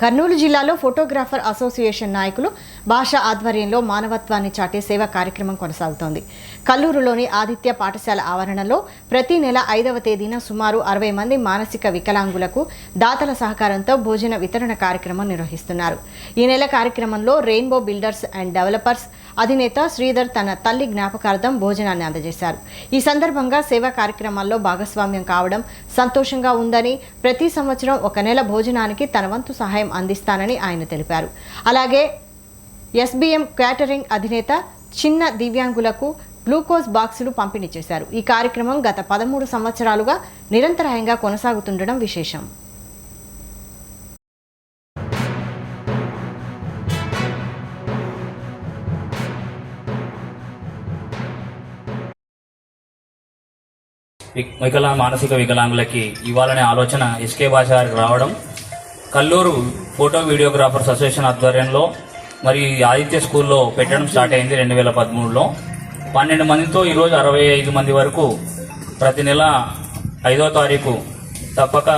కర్నూలు జిల్లాలో photographer association నాయకులు భాష ఆధ్వర్యంలో మానవత్వాన్ని చాటే సేవా కార్యక్రమం కొనసాగుతోంది. కల్లూరులోని ఆదిత్య పాఠశాల ఆవరణలో ప్రతి నెల 5వ తేదీన సుమారు 60 మంది మానసిక వికలాంగులకు దాతల సహకారంతో భోజన వితరణ కార్యక్రమం నిర్వహిస్తున్నారు. ఈ నెల కార్యక్రమంలో రెయిన్బో బిల్డర్స్ అండ్ డెవలపర్స్ అధినేత శ్రీధర్ తన తల్లి జ్ఞాపకార్థం భోజనాన్ని అందజేశారు. ఈ సందర్భంగా సేవా కార్యక్రమాల్లో భాగస్వామ్యం కావడం సంతోషంగా ఉందని, ప్రతి సంవత్సరం ఒక నెల భోజనానికి తన వంతు సహాయం అందిస్తానని ఆయన తెలిపారు. అలాగే ఎస్బీఎం క్యాటరింగ్ అధినేత చిన్న దివ్యాంగులకు గ్లూకోజ్ బాక్సులు పంపిణీ చేశారు. ఈ కార్యక్రమం గత 13 సంవత్సరాలుగా నిరంతరాయంగా కొనసాగుతుండడం విశేషం. మానసిక వికలాంగులకి ఇవ్వాలనే ఆలోచన ఎస్కే భాష గారికి రావడం, కల్లూరు ఫోటో వీడియోగ్రాఫర్స్ అసోసియేషన్ ఆధ్వర్యంలో మరి ఆదిత్య స్కూల్లో పెట్టడం స్టార్ట్ అయింది 2013లో. 12 మందితో ఈరోజు 65 మంది వరకు ప్రతి నెల 5వ తారీఖు తప్పక